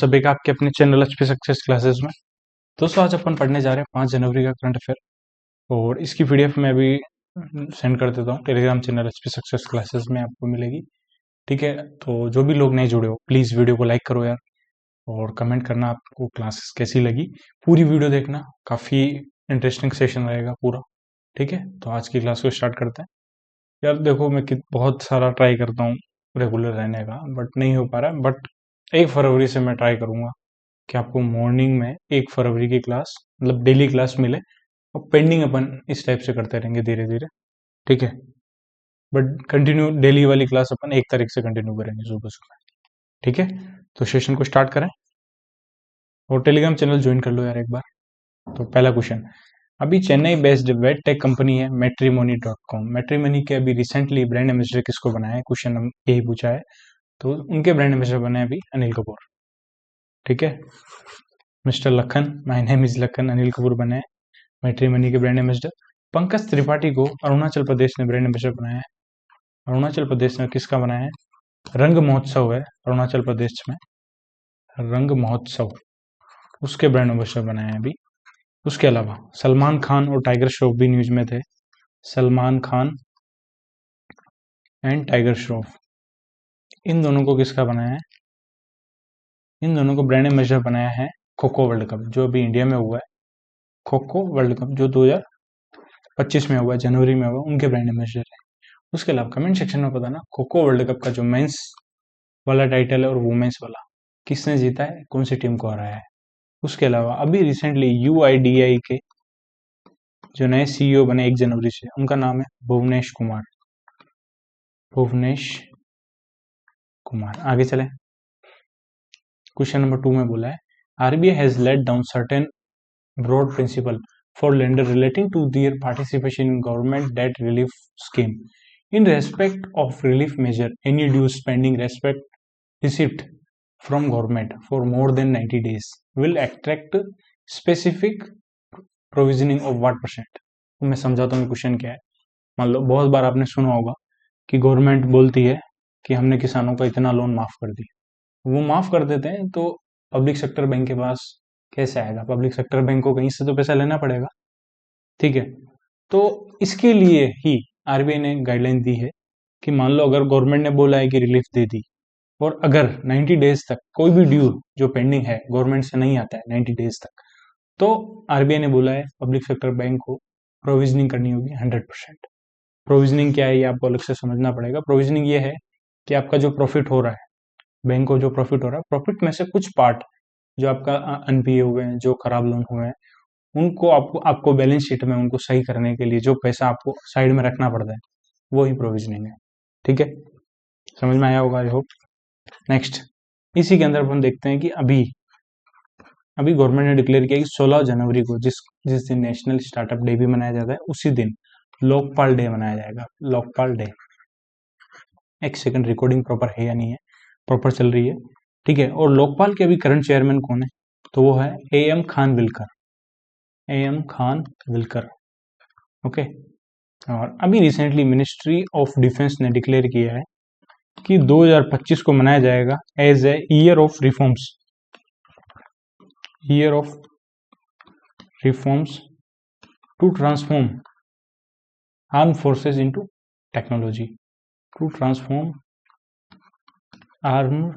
सभी का आपके अपने चैनल एचपी सक्सेस क्लासेस में। दोस्तों आज अपन पढ़ने जा रहे हैं 5 जनवरी का करंट अफेयर और इसकी पीडीएफ मैं अभी सेंड कर देता हूँ Telegram channel HP success classes में आपको मिलेगी। ठीक है, तो जो भी लोग नहीं जुड़े हो प्लीज़ वीडियो को लाइक करो यार और कमेंट करना आपको क्लासेस कैसी लगी। पूरी वीडियो देखना, काफ़ी इंटरेस्टिंग सेशन रहेगा पूरा। ठीक है, तो आज की क्लास को स्टार्ट करते हैं। यार देखो, मैं बहुत सारा ट्राई करता हूँ रेगुलर रहने का, बट नहीं हो पा रहा है। बट 1 फरवरी से मैं ट्राई करूँगा कि आपको मॉर्निंग में 1 फरवरी की क्लास मतलब डेली क्लास मिले और पेंडिंग अपन इस टाइप से करते रहेंगे धीरे धीरे। ठीक है, बट कंटिन्यू डेली वाली क्लास अपन 1 तारीख से कंटिन्यू करेंगे सुबह सुबह। ठीक है, तो सेशन को स्टार्ट करें और टेलीग्राम चैनल ज्वाइन कर लो यार एक बार। तो पहला क्वेश्चन, अभी Chennai based wed tech company है मैट्रीमोनी.com। मैट्रीमोनी के अभी रिसेंटली ब्रांड एम्बेसडर किसको बनाया है, क्वेश्चन हम यही पूछा है। तो उनके ब्रांड एम्बेसडर बने हैं अभी अनिल कपूर। ठीक है, mister Lakhan, my name is Lakhan, Anil Kapoor बने हैं मैट्रीमोनी के ब्रांड एम्बेसडर। पंकज त्रिपाठी को अरुणाचल प्रदेश ने ब्रांड एम्बेसडर बनाया है। अरुणाचल प्रदेश में किसका बनाया है? रंग महोत्सव है अरुणाचल प्रदेश में, रंग महोत्सव, उसके ब्रांड एम्बेसडर बनाए हैं अभी। उसके अलावा सलमान खान और टाइगर श्रॉफ भी न्यूज में थे। सलमान खान एंड टाइगर श्रॉफ, इन दोनों को किसका बनाया है? इन दोनों को ब्रांड एम्बेसडर बनाया है खो खो वर्ल्ड कप जो अभी इंडिया में हुआ है। खो खो वर्ल्ड कप जो 2025 में हुआ है, जनवरी में हुआ, उनके ब्रांड एम्बेसडर है। उसके अलावा कमेंट सेक्शन में बताना खो खो वर्ल्ड कप का जो मेंस वाला टाइटल है और वुमेन्स वाला किसने जीता है, कौन सी टीम को हराया है। उसके अलावा अभी रिसेंटली UIDAI के जो नए CEO बने 1 जनवरी से, उनका नाम है भुवनेश कुमार। भुवनेश कुमार। आगे चले, क्वेश्चन नंबर 2 में बोला है RBI has laid down certain broad principle for lender relating to their participation in government debt relief scheme. In respect of relief measure, any dues pending respect receipt from government for more than 90 days will attract specific provisioning of what percent. तो मैं समझाता हूँ question क्या है। मान लो बहुत बार आपने सुना होगा कि गवर्नमेंट बोलती है कि हमने किसानों का इतना लोन माफ कर दिया, वो माफ कर देते हैं तो पब्लिक सेक्टर बैंक के पास कैसे आएगा? पब्लिक सेक्टर बैंक को कहीं से तो पैसा लेना पड़ेगा। ठीक है, तो इसके लिए ही आरबीआई ने गाइडलाइन दी है कि मान लो अगर गवर्नमेंट ने बोला है कि रिलीफ दे दी और अगर 90 डेज तक कोई भी ड्यू जो पेंडिंग है गवर्नमेंट से नहीं आता है 90 डेज तक, तो आरबीआई ने बोला है पब्लिक सेक्टर बैंक को प्रोविजनिंग करनी होगी 100%। प्रोविजनिंग क्या है ये आपको अलग से समझना पड़ेगा। प्रोविजनिंग ये है कि आपका जो प्रॉफिट हो रहा है, बैंक को जो प्रॉफिट हो रहा है, प्रॉफिट में से कुछ पार्ट जो आपका एनपीए हुए हैं, जो खराब लोन हुए हैं, उनको आपको बैलेंस शीट में उनको सही करने के लिए जो पैसा आपको साइड में रखना पड़ता है वो ही प्रोविजनिंग है। ठीक है, समझ में आया होगा आई होप। नेक्स्ट, इसी के अंदर हम देखते हैं कि अभी गवर्नमेंट ने डिक्लेयर किया कि 16 जनवरी को जिस दिन नेशनल स्टार्टअप डे भी मनाया जाता है, उसी दिन लोकपाल डे मनाया जाएगा। लोकपाल डे, एक सेकंड, रिकॉर्डिंग प्रॉपर है या नहीं है? प्रॉपर चल रही है। ठीक है, और लोकपाल के अभी करंट चेयरमैन कौन है? तो वो है AM Khanwilkar. AM Khanwilkar. Okay, और अभी रिसेंटली मिनिस्ट्री ऑफ डिफेंस ने डिक्लेयर किया है कि 2025 को मनाया जाएगा as a year of reforms. Year of reforms to transform arm forces into technology. To transform arm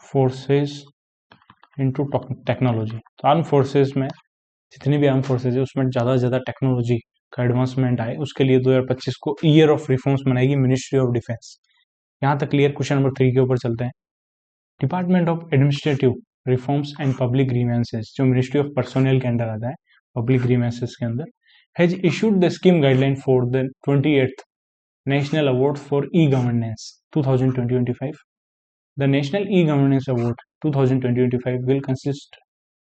forces into technology. तो आर्म फोर्सेस में जितनी भी आर्म फोर्सेज है उसमें ज़्यादा से ज़्यादा टेक्नोलॉजी का एडवांसमेंट आए, उसके लिए 2025 को ईयर ऑफ रिफॉर्म्स बनाएगी मिनिस्ट्री ऑफ डिफेंस। यहाँ तक क्लियर। क्वेश्चन नंबर 3 के ऊपर चलते हैं। Department of administrative reforms and public grievances, जो मिनिस्ट्री ऑफ पर्सोनल के अंडर आता है, पब्लिक ग्रीवेंसेस के अंदर, has issued the scheme guideline for the 28th national award for e governance 2020-25। The national e governance award 2020-25 will consist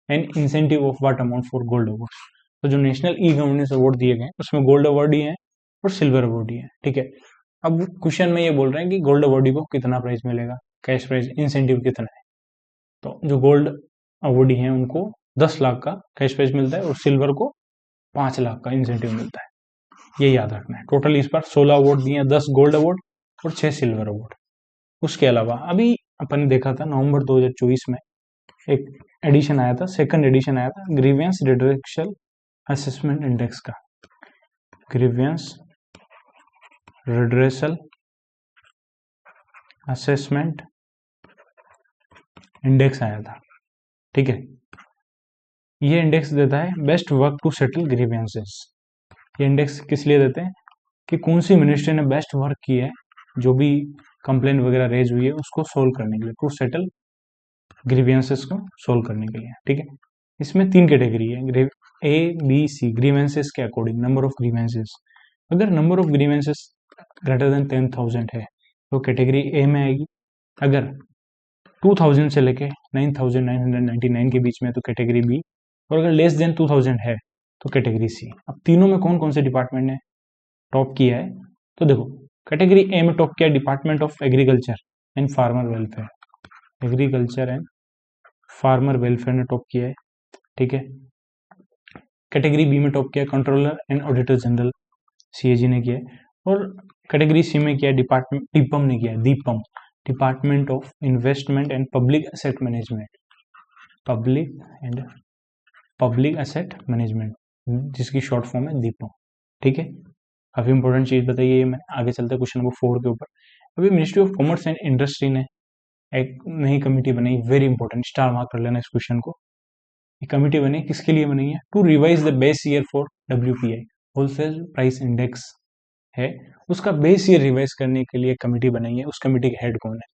N incentive of what amount for gold award. तो जो national e governance award दिए गए उसमें gold award ही है और silver award ही है। ठीक है, अब क्वेश्चन में ये बोल रहे हैं कि गोल्ड अवार्डी को कितना प्राइस मिलेगा, कैश प्राइस, इंसेंटिव कितना है। तो जो गोल्ड अवार्डी हैं उनको 10 लाख का कैश प्राइस मिलता है और सिल्वर को 5 लाख का इंसेंटिव मिलता है। ये याद रखना है। टोटल इस बार 16 अवार्ड दिए हैं, 10 गोल्ड अवार्ड और 6 सिल्वर अवार्ड। उसके अलावा अभी अपन ने देखा था नवंबर 2024 में एक एडिशन आया था, सेकंड एडिशन आया था ग्रीवियंस रिड्रेसल असेसमेंट इंडेक्स का। ग्रीवियंस रिड्रेसल असेसमेंट इंडेक्स आया था, ठीक है। ये इंडेक्स देता है best work to settle grievances. ये इंडेक्स किस लिए देते हैं कि कौन सी मिनिस्ट्री ने बेस्ट वर्क की है, जो भी कंप्लेन वगैरह रेज हुई है उसको सोल्व करने के लिए, टू सेटल ग्रीवियंसेस को सोल्व करने के लिए, ठीक है। इसमें 3 कैटेगरी है, ए बी सी, ग्रीवेंसेस के अकॉर्डिंग नंबर ऑफ ग्रीवेंसेस। अगर number of grievances greater than 10,000 है तो कैटेगरी ए में आएगी। अगर 2000 से लेके 9999 के बीच में तो कैटेगरी बी, और अगर लेस देन 2000 है तो कैटेगरी सी। अब तीनों में कौन कौन से डिपार्टमेंट ने टॉप किया है, तो देखो कैटेगरी ए में टॉप किया department of agriculture and farmer welfare, agriculture and farmer welfare ने टॉप किया है, ठीक है। कैटेगरी बी में टॉप किया controller and auditor general, CAG ने किया है। और कैटेगरी सी में किया डिपार्टमेंट डीपम ने किया, Deepam, department of investment and public asset management, public asset management, जिसकी शॉर्ट फॉर्म है दीपम, ठीक है। काफी इंपॉर्टेंट चीज बताइए, मैं आगे चलते हैं क्वेश्चन नंबर 4 के ऊपर। अभी ministry of commerce and industry ने एक नई कमेटी बनाई, वेरी इंपॉर्टेंट, स्टार मार्क कर लेना इस क्वेश्चन को। ये कमेटी बनी किसके लिए बनी है, to revise the base year for WPI, wholesale price index है, उसका बेस ईयर रिवाइज करने के लिए कमेटी बनाई है। उस कमेटी के हेड कौन है,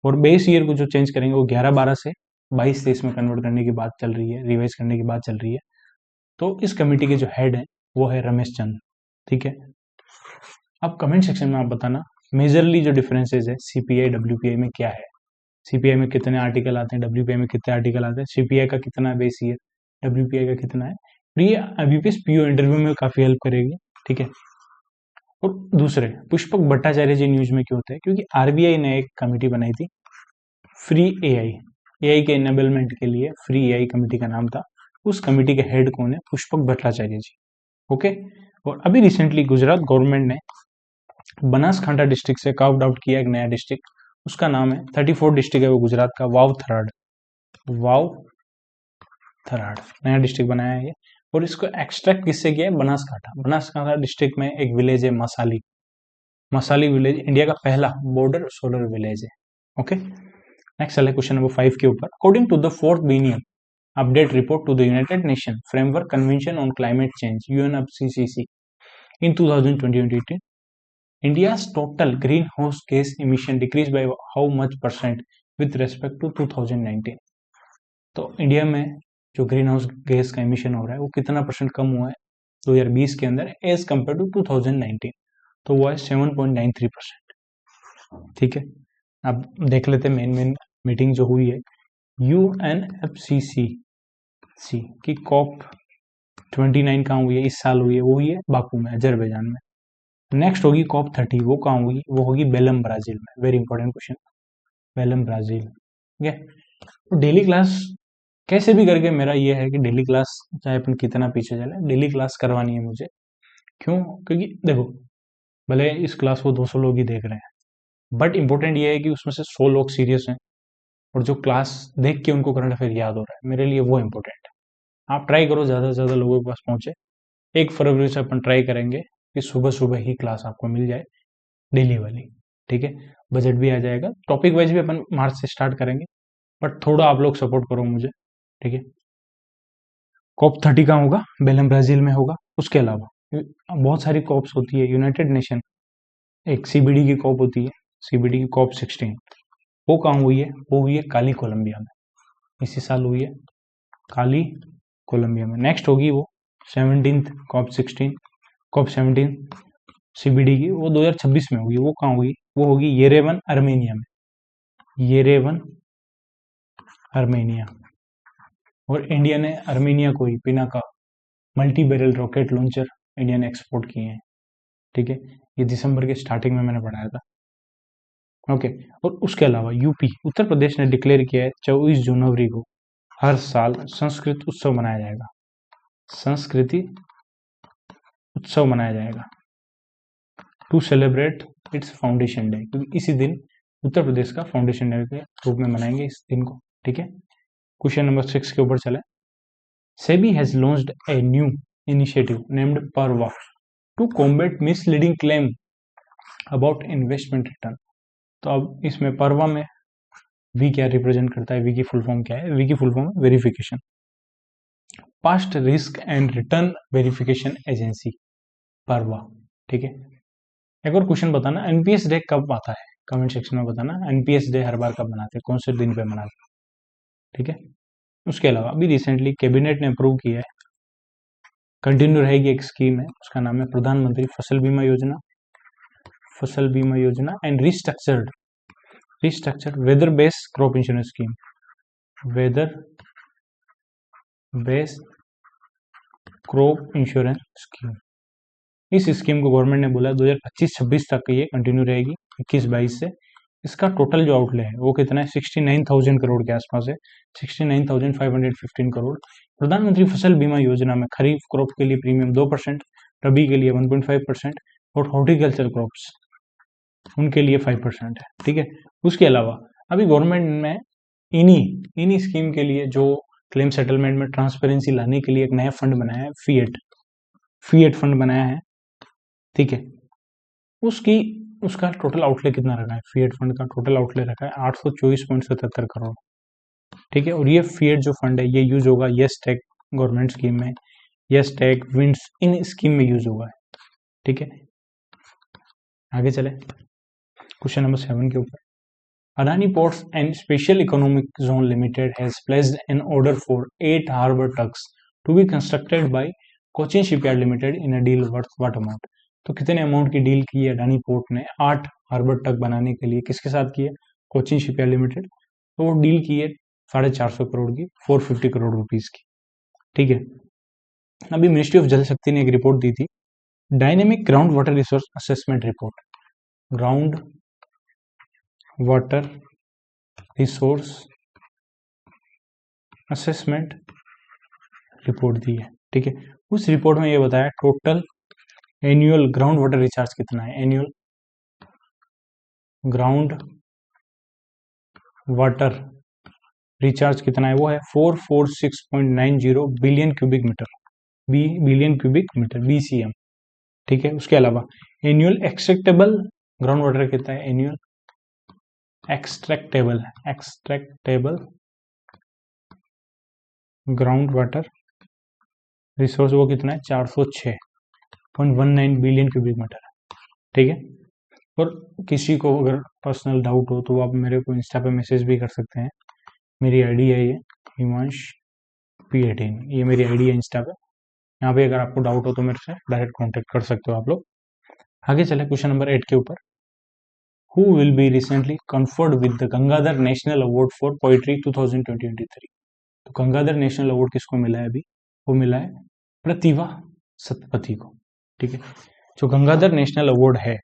और बेस ईयर को जो चेंज करेंगे वो 11-12 से 22-23 में कन्वर्ट करने की बात चल रही है, रिवाइज करने की बात चल रही है। तो इस कमेटी के जो हेड है वो है रमेश चंद, ठीक है। अब कमेंट सेक्शन में आप बताना मेजरली जो डिफरेंसेस है CPI WPI में क्या है। CPI में कितने आर्टिकल आते हैं, WPI में कितने आर्टिकल आते हैं, CPI का कितना है बेस ईयर, WPI का कितना है। तो ये IBPS PO इंटरव्यू में काफी हेल्प करेगी, ठीक है। और दूसरे पुष्पक भट्टाचार्य जी न्यूज में क्यों होते हैं, क्योंकि RBI ने एक कमेटी बनाई थी फ्री AI के इनेबलमेंट के लिए, फ्री AI कमेटी का नाम था। उस कमेटी के हेड कौन है, पुष्पक भट्टाचार्य जी, ओके। और अभी रिसेंटली गुजरात गवर्नमेंट ने बनासकांठा डिस्ट्रिक्ट से कार्व आउट किया एक नया डिस्ट्रिक्ट, उसका नाम है 34 डिस्ट्रिक्ट है वो गुजरात का, वाव थराड नया डिस्ट्रिक्ट बनाया है ये। और इसको एक्सट्रैक्ट किससे किया है, बनासकांठा डिस्ट्रिक्ट में एक विलेज है मसाली विलेज, इंडिया का पहला बॉर्डर सोलर विलेज है, ओके। नेक्स्ट चले क्वेश्चन नंबर 5 के ऊपर। अकॉर्डिंग टू द 4th बिलियन update report to the united nation framework convention on climate change UNFCCC in 2020, India's total greenhouse gas emission decreased by how much percent with respect to 2019? तो India में जो green house gas का emission हो रहा है वो कितना percent कम हुआ है 2020 के अंदर एज कम्पेयर टू 2019, तो वो है 7.93%, ठीक है। अब देख लेते हैं मेन मीटिंग जो हुई है UNFCCC की COP29 कहाँ हुई है, इस साल हुई है, वो हुई है बाकू में, अजरबैजान में। नेक्स्ट होगी COP30, वो कहाँ होगी, वो होगी बेलम ब्राजील में, very important question, Belum Brazil, ठीक है। तो डेली क्लास कैसे भी करके मेरा ये है कि डेली क्लास चाहे अपन कितना पीछे चले, डेली क्लास करवानी है मुझे। क्यों, क्योंकि देखो भले इस क्लास को 200 लोग ही देख रहे हैं, बट इंपॉर्टेंट ये है कि उसमें से 100 लोग सीरियस हैं और जो क्लास देख के उनको करंट अफेयर याद हो रहा है, मेरे लिए वो इंपॉर्टेंट है। आप ट्राई करो ज़्यादा से ज़्यादा लोगों के पास पहुंचे। 1 फरवरी से अपन ट्राई करेंगे कि सुबह सुबह ही क्लास आपको मिल जाए डेली वाली, ठीक है। बजट भी आ जाएगा, टॉपिक वाइज भी अपन मार्च से स्टार्ट करेंगे, बट थोड़ा आप लोग सपोर्ट करो मुझे, ठीक है। COP30 कहाँ होगा, बेलम ब्राजील में होगा। उसके अलावा बहुत सारी कॉप्स होती है, यूनाइटेड नेशन एक CBD की कॉप होती है, CBD की COP16, वो कहाँ हुई है, वो हुई है काली कोलंबिया में, इसी साल हुई है काली कोलंबिया में। नेक्स्ट होगी वो 17th COP17 CBD की, वो 2026 में होगी, वो कहाँ होगी, वो होगी येरेवन अर्मेनिया में, येरेवन अर्मेनिया। और इंडिया ने अर्मेनिया को ही Pinaka multi barrel rocket launcher India ने एक्सपोर्ट किए हैं, ठीक है। ये दिसंबर के स्टार्टिंग में मैंने पढ़ाया था, ओके। और उसके अलावा यूपी उत्तर प्रदेश ने डिक्लेयर किया है 24 जनवरी को हर साल संस्कृत उत्सव मनाया जाएगा, संस्कृति उत्सव मनाया जाएगा to celebrate its foundation day, क्योंकि इसी दिन उत्तर प्रदेश का फाउंडेशन डे के रूप में मनाएंगे इस दिन को, ठीक है। क्वेश्चन नंबर 6 के ऊपर चले। SEBI has launched a new initiative named Parva to combat misleading claim about investment return. तो अब इसमें परवा में वी क्या रिप्रेजेंट करता है, वी की फुल फॉर्म क्या है? वी की full form verification, past risk and return verification agency, परवा। ठीक है, एक और क्वेश्चन बताना, एनपीएस डे कब आता है? कमेंट सेक्शन में बताना, एनपीएस डे हर बार कब मनाते हैं, कौन से दिन पे मनाते हैं? ठीक है, उसके अलावा अभी रिसेंटली कैबिनेट ने अप्रूव किया है, कंटिन्यू रहेगी एक स्कीम है, उसका नाम है प्रधानमंत्री फसल बीमा योजना, फसल बीमा योजना and restructured weather based crop insurance scheme, weather based crop insurance scheme. इस स्कीम को गवर्नमेंट ने बोला 2025-26 तक ये कंटिन्यू रहेगी, 21-22 से। इसका टोटल जो आउटले है वो कितना है? 69,000 करोड़ के आसपास है, 69,515 करोड़। प्रधानमंत्री फसल बीमा योजना में खरीफ क्रॉप के लिए प्रीमियम 2%, रबी के लिए 1.5% और हॉर्टिकल्चर क्रॉप्स उनके लिए 5% है। ठीक है, उसके अलावा अभी गवर्नमेंट ने इन्हीं स्कीम के लिए जो क्लेम सेटलमेंट में ट्रांसपेरेंसी लाने के लिए एक नया फंड बनाया है, फीएट फंड बनाया है। ठीक है, उसका टोटल आउटले कितना रखा है? फीएट फंड का टोटल आउटले रखा है 824.77 करोड़। ठीक है, और ये फीएट जो फंड है ये यूज होगा यस टैग गवर्नमेंट स्कीम में, यस टैग विंड्स इन स्कीम में यूज होगा। ठीक है, आगे चले क्वेश्चन नंबर 7 के ऊपर। Adani ports and special economic zone limited has placed an order for 8 harbour tugs to be constructed by Cochin shipyard limited in a deal worth what amount? तो कितने अमाउंट की डील की है अडानी पोर्ट ने 8 हार्बर टग बनाने के लिए? किसके साथ की है? Cochin shipyard limited. तो वो डील की है 450 करोड़ की, 450 करोड़ रुपीज की। ठीक है, अभी मिनिस्ट्री ऑफ जल शक्ति ने एक रिपोर्ट दी थी, dynamic ground water resource assessment report, ground water resource assessment report दी है। ठीक है, उस रिपोर्ट में ये बताया total annual ground water recharge कितना है, एनुअल ग्राउंड वाटर रिचार्ज कितना है? वो है 446.90 बिलियन क्यूबिक मीटर, बीसीएम। ठीक है, उसके अलावा एनुअल एक्सट्रैक्टेबल ग्राउंड वाटर कितना है? Annual extractable ground water resource वो कितना है? 406.19 बिलियन क्यूबिक मीटर। ठीक है, और किसी को अगर पर्सनल डाउट हो तो आप मेरे को इंस्टा पे मैसेज भी कर सकते हैं। मेरी आईडी है ये हिमांश P18, ये मेरी आईडी है इंस्टा पे। यहाँ पे अगर आपको डाउट हो तो मेरे से डायरेक्ट कांटेक्ट कर सकते हो आप लोग। आगे चले क्वेश्चन नंबर 8 के ऊपर। Who will be recently conferred with the Gangadhar national award for poetry 2023? तो गंगाधर नेशनल अवार्ड किसको मिला है अभी? वो मिला है प्रतिभा सतपथी को। ठीक है, जो गंगाधर नेशनल अवार्ड है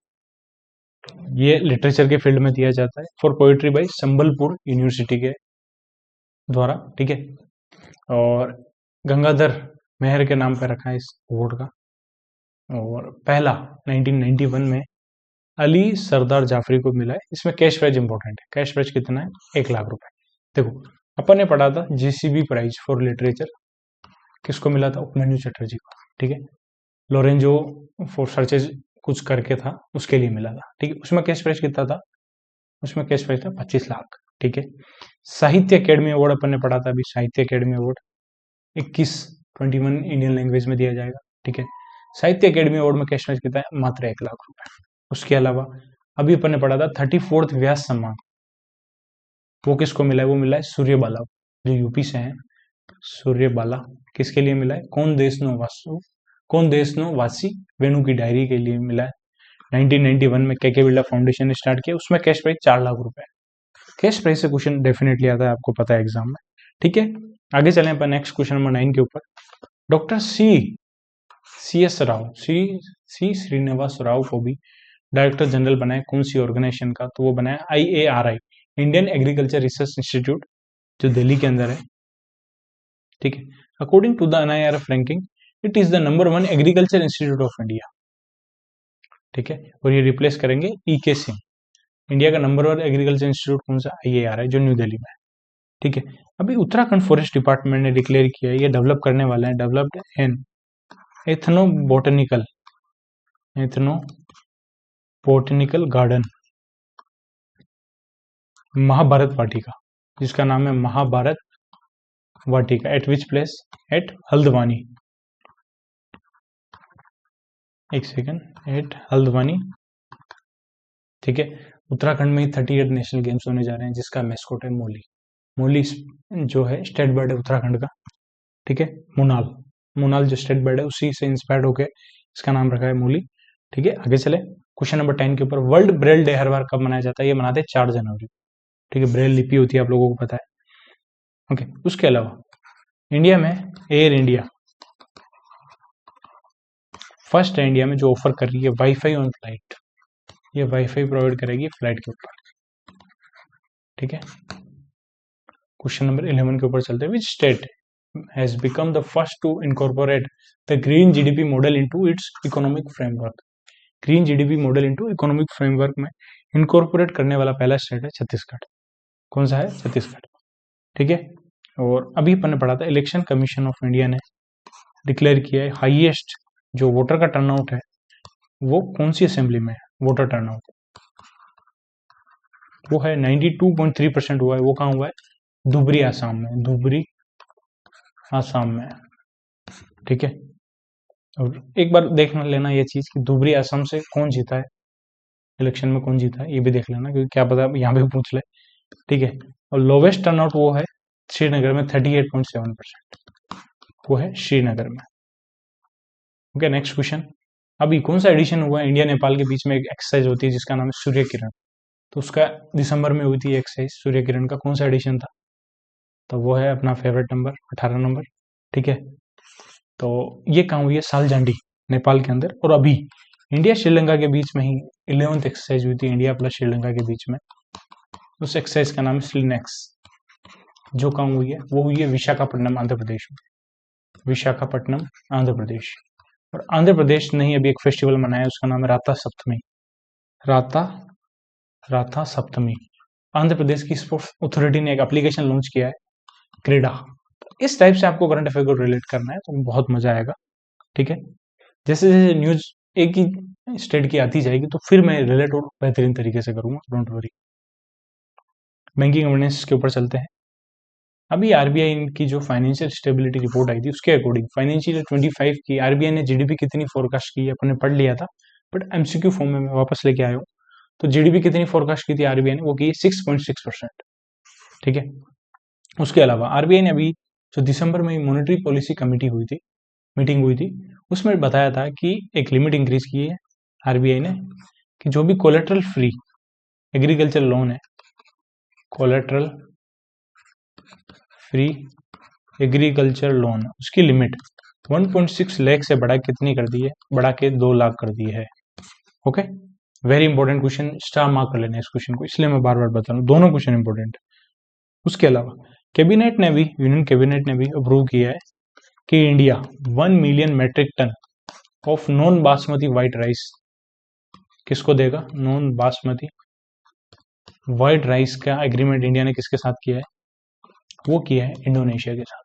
ये लिटरेचर के फील्ड में दिया जाता है for poetry by Sambalpur university के द्वारा। ठीक है, और गंगाधर मेहर के नाम पर रखा है इस अवार्ड का। और पहला 1991 में अली सरदार जाफरी को मिला है। इसमें कैश प्राइज इंपॉर्टेंट है, कैश प्राइज कितना है? 1 लाख रुपए। देखो अपन ने पढ़ा था जीसीबी प्राइज फॉर लिटरेचर किसको मिला था? उपमन्यु चटर्जी को। ठीक है, लोरेंजो फॉर सर्चेज कुछ करके था उसके लिए मिला था। ठीक है, उसमें कैश प्राइज कितना था? उसमें कैश प्राइज था 25 लाख। ठीक है, साहित्य अकेडमी अवार्ड अपन ने पढ़ा था अभी, साहित्य अकेडमी अवार्ड 21 इंडियन लैंग्वेज में दिया जाएगा। ठीक है, साहित्य अकेडमी अवार्ड में कैश प्राइज कितना है? मात्र 1 लाख रुपए। उसके अलावा अभी अपन ने पढ़ा था 34th व्यास सम्मान, वो किसको मिला है? वो मिला है सूर्यबाला, जो यूपी से हैं। सूर्यबाला किसके लिए मिला है? कौन देशनो वासी वेणु की डायरी के लिए मिला है। 1991 में के बिरला फाउंडेशन ने स्टार्ट किया, उसमें कैश प्राइस 4 लाख रुपए। कैश प्राइस से क्वेश्चन डेफिनेटली आता है, आपको पता है एग्जाम में। ठीक है, आगे चलें अपन नेक्स्ट क्वेश्चन नंबर 9 के ऊपर। डॉक्टर सी श्रीनिवास राव को भी डायरेक्टर जनरल बनाए कौन सी ऑर्गेनाइजेशन का? तो वो बनाया IARI, Indian agriculture research institute, जो दिल्ली के अंदर है। ठीक है, according to the NIRF ranking it is the number 1 agriculture institute of India. ठीक है, और ये रिप्लेस करेंगे EK सिंह। इंडिया का नंबर 1 एग्रीकल्चर इंस्टीट्यूट कौन सा? IARI, जो न्यू दिल्ली में है। ठीक है। अभी उत्तराखंड फॉरेस्ट डिपार्टमेंट ने डिक्लेयर किया है, ये डेवलप करने वाले हैं, developed an ethno botanical garden Mahabharat Vatika, जिसका नाम है Mahabharat Vatika, at which place, at Haldwani, एक सेकेंड, एट हल्द्वानी, ठीक है। उत्तराखंड में 38 नेशनल गेम्स होने जा रहे हैं, जिसका मैस्कॉट है मोली। मोली जो है स्टेट बर्ड है उत्तराखंड का, ठीक है। मोनाल जो स्टेट बर्ड है उसी से इंस्पायर्ड होकर इसका नाम रखा है मोली, ठीक है। आगे चले क्वेश्चन नंबर 10 के ऊपर। वर्ल्ड ब्रेल डे हर बार कब मनाया जाता है? ये मनाते हैं 4 जनवरी, ठीक है। ब्रेल लिपि होती है, आप लोगों को पता है, ओके। उसके अलावा इंडिया में एयर इंडिया फर्स्ट है इंडिया में जो ऑफर कर रही है वाईफाई ऑन फ्लाइट, ये वाईफाई प्रोवाइड करेगी फ्लाइट के ऊपर, ठीक है। क्वेश्चन नंबर 11 के ऊपर चलते हैं। Which state has become the first to incorporate the green GDP model into its economic framework? Green GDP model into economic framework में इनकॉर्पोरेट करने वाला पहला स्टेट है छत्तीसगढ़। कौन सा है? छत्तीसगढ़, ठीक है। और अभी अपन ने पढ़ा था इलेक्शन कमीशन ऑफ इंडिया ने डिक्लेयर किया है हाईएस्ट जो वोटर का टर्नआउट है वो कौन सी असेंबली में है, वोटर टर्नआउट वो है 92.3% हुआ है। वो कहाँ हुआ है? धुबरी आसाम में, धुबरी आसाम में, ठीक है। और एक बार देख लेना ये चीज कि धुबरी आसाम से कौन जीता है, इलेक्शन में कौन जीता है, ये भी देख लेना, क्योंकि क्या पता यहाँ पे पूछ ले, ठीक है। और लोवेस्ट टर्नआउट वो है श्रीनगर में 38.7%, वो है श्रीनगर में, ओके। Next question. अभी कौन सा एडिशन हुआ है इंडिया नेपाल के बीच में? एक एक्सरसाइज होती है जिसका नाम है सूर्य किरण, तो उसका दिसंबर में हुई थी एक्सरसाइज सूर्य किरण का, कौन सा एडिशन था? तो वो है अपना फेवरेट नंबर 18 नंबर, ठीक है। तो ये कहाँ हुई है? सालजांडी, नेपाल के अंदर। और अभी इंडिया श्रीलंका के बीच में ही 11th एक्सरसाइज हुई थी इंडिया प्लस श्रीलंका के बीच में, उस एक्सरसाइज का नाम है स्लिनेक्स, जो कहाँ हुई है? वो हुई है विशाखापट्टनम आंध्र प्रदेश में, विशाखापट्टनम आंध्र प्रदेश। और आंध्र प्रदेश ने ही अभी एक फेस्टिवल मनाया, उसका नाम है राता सप्तमी, राता सप्तमी। आंध्र प्रदेश की स्पोर्ट्स अथॉरिटी ने एक एप्लीकेशन लॉन्च किया है क्रीडा। इस टाइप से आपको करंट अफेयर को रिलेट करना है तो बहुत मजा आएगा, ठीक है। जैसे जैसे न्यूज एक ही स्टेट की आती जाएगी तो फिर मैं रिलेट और बेहतरीन तरीके से करूंगा, डोंट वरी। बैंकिंग गवर्नेंस के ऊपर चलते हैं। अभी आरबीआई की जो फाइनेंशियल स्टेबिलिटी रिपोर्ट आई थी उसके अकॉर्डिंग फाइनेंशियल 25 की आरबीआई ने जीडीपी कितनी फोरकास्ट की, अपन ने पढ़ लिया था, बट एमसीक्यू फॉर्म में मैं वापस लेके आया हूँ। तो जीडीपी कितनी फोरकास्ट की थी आरबीआई ने? वो की 6.6%, ठीक है। उसके अलावा आरबीआई ने अभी जो दिसंबर में मॉनेटरी पॉलिसी कमेटी हुई थी, मीटिंग हुई थी, उसमें बताया था कि एक लिमिट इंक्रीज की है आरबीआई ने कि जो भी कोलेट्रल फ्री एग्रीकल्चर लोन है, कोलेट्रल फ्री एग्रीकल्चर लोन, उसकी लिमिट 1.6 लाख से बढ़ा कितनी कर दी है? बढ़ा के 2 लाख कर दी है, okay. Very important question, star mark कर लेना इस क्वेश्चन को, इसलिए मैं बार बार बता रहा हूँ, दोनों क्वेश्चन इंपॉर्टेंट है। उसके अलावा कैबिनेट ने भी, यूनियन कैबिनेट ने भी अप्रूव किया है कि India 1 million metric tonne of non basmati white rice किसको देगा? नॉन बासमती व्हाइट राइस का एग्रीमेंट इंडिया ने किसके साथ किया है? वो किया है इंडोनेशिया के साथ,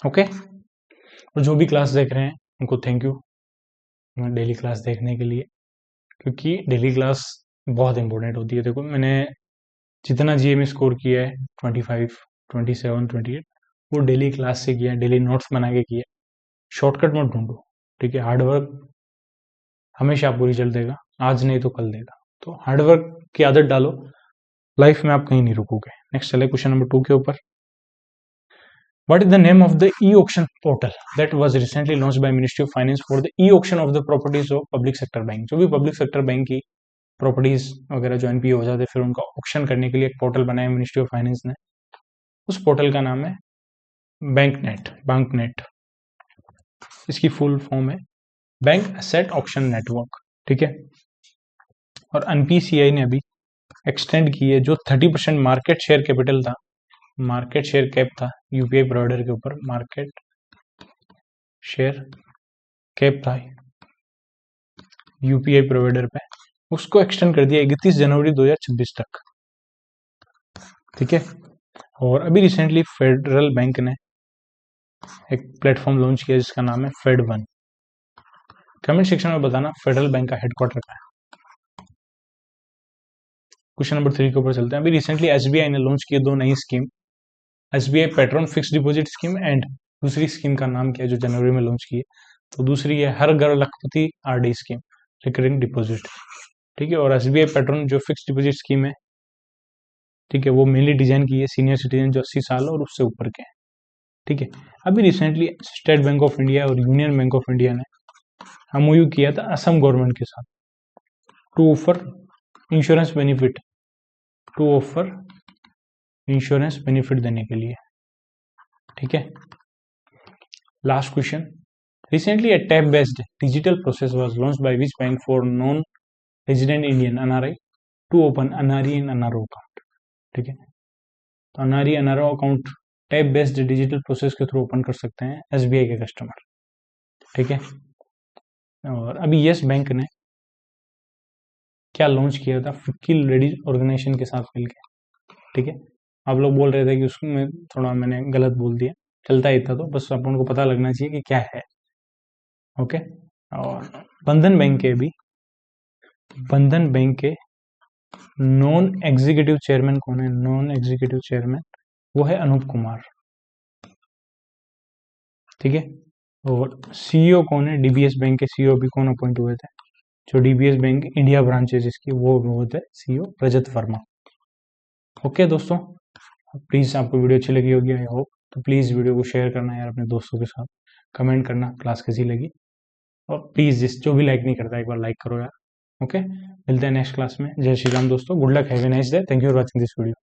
ओके। और जो भी क्लास देख रहे हैं उनको थैंक यू डेली क्लास देखने के लिए, क्योंकि डेली क्लास बहुत इंपॉर्टेंट होती है। देखो मैंने जितना जीएमई स्कोर किया है 25, 27, 28 वो डेली क्लास से किया है, डेली नोट्स बना के किया है। शॉर्टकट मत ढूंढो, ठीक है। हार्डवर्क हमेशा आपको रिजल्ट देगा, आज नहीं तो कल देगा। तो हार्डवर्क की आदत डालो, लाइफ में आप कहीं नहीं रुकोगे। नेक्स्ट चले क्वेश्चन नंबर 2 के ऊपर। What is the name of the e-auction portal that was recently launched by Ministry of Finance for the e-auction of the properties of public sector bank? जो भी पब्लिक सेक्टर बैंक की properties वगैरह जो NPA हो जाते फिर उनका auction करने के लिए एक पोर्टल बनाया मिनिस्ट्री ऑफ फाइनेंस ने, उस पोर्टल का नाम है बैंकनेट। इसकी फुल फॉर्म है बैंक एसेट ऑक्शन नेटवर्क, ठीक है। और एनपीसीआई ने अभी एक्सटेंड की है जो 30% मार्केट शेयर कैपिटल था, मार्केट शेयर कैप था यूपीआई प्रोवाइडर के ऊपर, मार्केट शेयर कैप था यूपीआई प्रोवाइडर पे, उसको एक्सटेंड कर दिया 31 जनवरी 2026 तक, ठीक है। और अभी रिसेंटली फेडरल बैंक ने एक प्लेटफॉर्म लॉन्च किया जिसका नाम है फेड वन। कमेंट सेक्शन में बताना फेडरल बैंक का हेडक्वार्टर कहाँ है। क्वेश्चन नंबर 3 के ऊपर चलते हैं। अभी रिसेंटली एसबीआई ने लॉन्च किए 2 नई scheme, SBI patron fix deposit scheme and दूसरी स्कीम का नाम क्या है जो जनवरी में लॉन्च की है, तो दूसरी है हर घर लखपति आरडी स्कीम, रिकरिंग डिपॉजिट। ठीक है, और एसबीआई पैट्रन जो फिक्स डिपॉजिट स्कीम है, ठीक है, वो मेनली डिजाइन की है सीनियर सिटीजन जो 80 साल और उससे ऊपर के हैं। ठीक है, अभी recently state bank of India और यूनियन बैंक ऑफ इंडिया ने एमओयू किया था असम गवर्नमेंट के साथ टू ऑफर इंश्योरेंस बेनिफिट, देने के लिए। ठीक है, last question, recently a tab based digital process was launched by which bank for non resident Indian NRI to open NRE and NRO account। ठीक है, तो NRE NRO account tab based digital process के through open कर सकते हैं SBI के customer. ठीक है, और अभी यस बैंक ने क्या लॉन्च किया था, फिक्की लेडीज ऑर्गेनाइजेशन के साथ मिलकर। ठीक है, आप लोग बोल रहे थे कि उसमें थोड़ा मैंने गलत बोल दिया, चलता ही था, तो बस अपन को पता लगना चाहिए कि क्या है। ओके, और बंधन बैंक के नॉन एग्जीक्यूटिव चेयरमैन कौन है, नॉन एग्जीक्यूटिव चेयरमैन वो है अनूप कुमार। ठीक है, और सीईओ कौन है, डीबीएस बैंक के सीईओ भी कौन अपॉइंट हुए थे, जो डीबीएस बैंक इंडिया ब्रांच है जिसकी, वो होते हैं सीईओ रजत वर्मा। ओके दोस्तों, प्लीज आपको वीडियो अच्छी लगी होगी आई होप, तो प्लीज वीडियो को शेयर करना यार अपने दोस्तों के साथ, कमेंट करना क्लास कैसी लगी, और प्लीज जिस जो भी लाइक नहीं करता एक बार लाइक करो यार। ओके, मिलते हैं नेक्स्ट क्लास में। जय श्री राम दोस्तों, good luck, have a nice day, thank you for watching this video.